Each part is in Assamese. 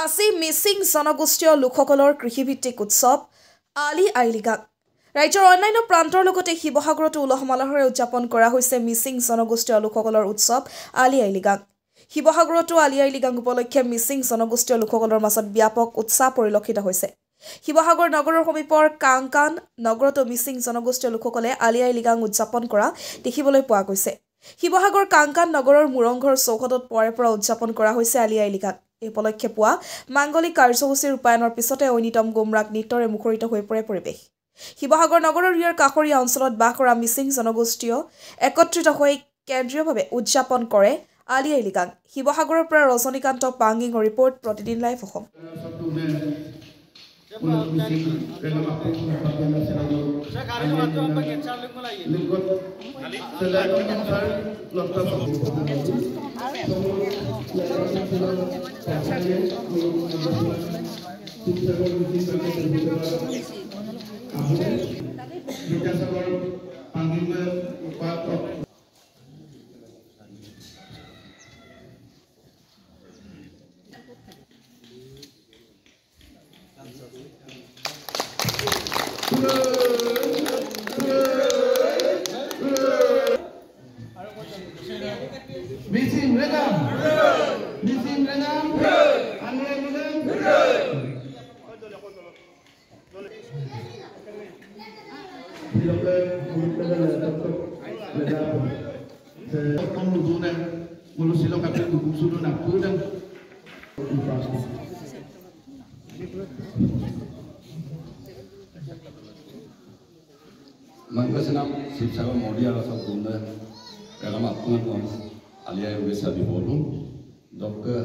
আজি মিচিং জনগোষ্ঠীয় লোকসকলৰ কৃষিভিত্তিক উৎসৱ আলি আই লৃগাং। ৰাজ্যৰ অন্যান্য প্ৰান্তৰ লগতে শিৱসাগৰতো উলহ মালহেৰে উদযাপন কৰা হৈছে মিচিং জনগোষ্ঠীয় লোকসকলৰ উৎসৱ আলি আই লৃগাং। শিৱসাগৰতো আলি আই লৃগাং উপলক্ষে মিচিং জনগোষ্ঠীয় লোকসকলৰ মাজত ব্যাপক উৎসাহ পৰিলক্ষিত হৈছে। শিৱসাগৰ নগৰৰ সমীপৰ কাংকান নগৰতো মিচিং জনগোষ্ঠীয় লোকসকলে আলি আই লৃগাং উদযাপন কৰা দেখিবলৈ পোৱা গৈছে। শিৱসাগৰ কাংকান নগৰৰ মুৰংঘৰ চৌহদত পুৱাৰে পৰা উদযাপন কৰা হৈছে আলি আই লৃগাং। এই উপলক্ষে পুৱা মাংগলিক কাৰ্যসূচীৰ ৰূপায়ণৰ পিছতে ঐনিতম গোমৰাগ নৃত্যৰে মুখৰিত হৈ পৰে পৰিৱেশ। শিৱসাগৰ নগৰৰ ইয়াৰ কাষৰীয়া অঞ্চলত বাস কৰা মিচিং জনগোষ্ঠীয় একত্ৰিত হৈ কেন্দ্ৰীয়ভাৱে উদযাপন কৰে আলি আই লৃগাং। শিৱসাগৰৰ পৰা ৰজনীকান্ত পাংগিঙৰ report, Pratidin live Assam. Missing Regam, missing Regam, Manggasenam Sipsaga Modia Rasa Bunda dalam akun Alia Bisa di Bolu Dokter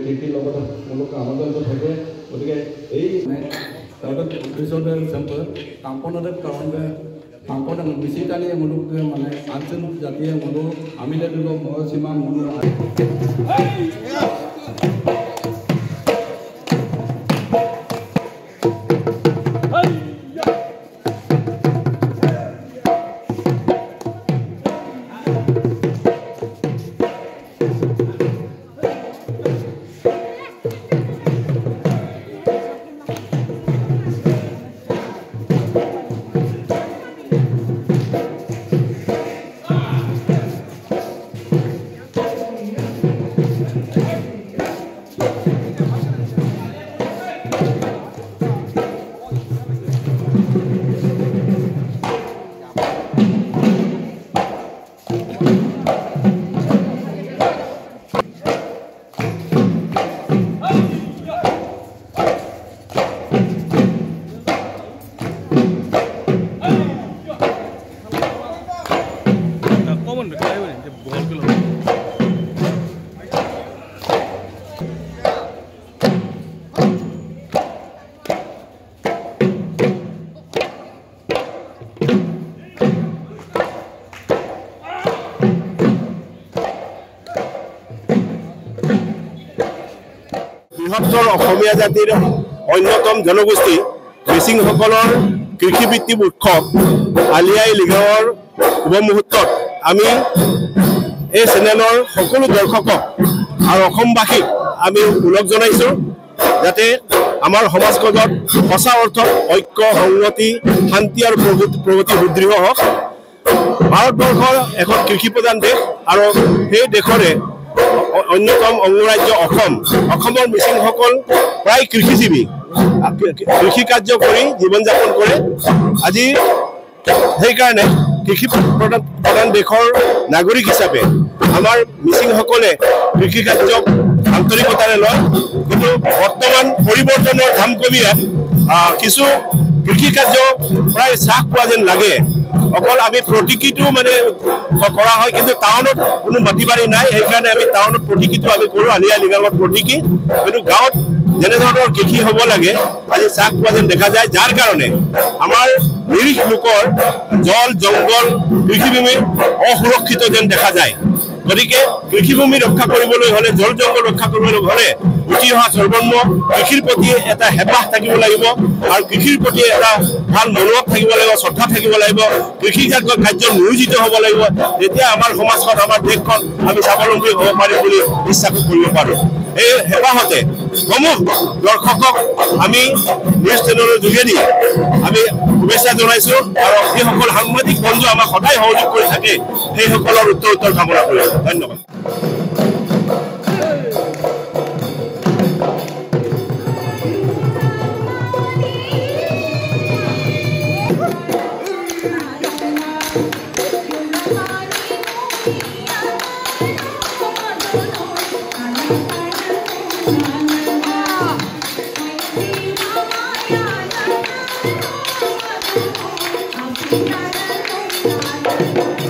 Kiki Lomba Mulu Kamadan itu saja, ketika kalau episode sampel tampon ada kawan tampon dengan bisita ni mulu ke mana anjing jati yang mulu ambil dulu mau simam mulu. বৃহত্তৰ অসমীয়া জাতিৰ অন্যতম জনগোষ্ঠী মিচিংসকলৰ কৃষিভিত্তিক উৎসৱ আলি আই লৃগাঙৰ শুভ মুহূৰ্তত আমি এই চেনেলৰ সকলো দৰ্শকক আৰু অসমবাসীক আমি ওলগ জনাইছোঁ যাতে আমাৰ সমাজখনত সঁচা অৰ্থত ঐক্য সংগতি শান্তি আৰু প্ৰগতি সুদৃঢ় হওক। ভাৰতবৰ্ষৰ এখন কৃষিপ্ৰধান দেশ আৰু সেই দেশৰে অন্যতম অংগৰাজ্য অসমৰ মিচিংসকল প্ৰায় কৃষিজীৱী, কৃষি কাৰ্য কৰি জীৱন যাপন কৰে। আজি সেইকাৰণে কৃষি প্ৰধান দেশৰ নাগৰিক হিচাপে আমাৰ মিচিংসকলে কৃষি কাৰ্যক আন্তৰিকতাৰে লয়। কিন্তু বৰ্তমান পৰিৱৰ্তনৰ ধাম কমিয়াত কিছু কৃষি কাৰ্য প্ৰায় হ্ৰাস পোৱা যেন লাগে। অকল আমি প্ৰতীকীটো মানে কৰা হয়, কিন্তু টাউনত কোনো মাটি বাৰী নাই, সেইকাৰণে আমি টাউনত প্ৰতীকীটো আমি কৰোঁ আলি আই লৃগাঙত প্ৰতীকী। কিন্তু গাঁৱত যেনেধৰণৰ কৃষি হ'ব লাগে আজি হ্ৰাস পোৱা যেন দেখা যায়, যাৰ কাৰণে আমাৰ নিৰীহ লোকৰ জল জংঘল কৃষিভূমি অসুৰক্ষিত যেন দেখা যায়। গতিকে কৃষিভূমি ৰক্ষা কৰিবলৈ হ'লে, জল জংঘল ৰক্ষা কৰিবলৈ হ'লে উঠি অহা সৰ্বন্ম কৃষিৰ প্ৰতি এটা হেঁপাহ থাকিব লাগিব আৰু কৃষিৰ প্ৰতি এটা ভাল মনোভাৱ থাকিব লাগিব, শ্ৰদ্ধা থাকিব লাগিব, কৃষিজাত কাৰ্যত নিয়োজিত হ'ব লাগিব। তেতিয়া আমাৰ সমাজখন, আমাৰ দেশখন আমি স্বাৱলম্বী হ'ব পাৰিম বুলি বিশ্বাস কৰিব পাৰোঁ। এই হেঁপাহতে সমূহ দৰ্শকক আমি নিউজ চেনেলৰ যোগেদি আমি শুভেচ্ছা জনাইছোঁ আৰু যিসকল সাংবাদিক বন্ধু আমাক সদায় সহযোগ কৰি থাকে সেইসকলৰ উত্তৰ কামনা কৰিছোঁ। ধন্যবাদ। Thank you.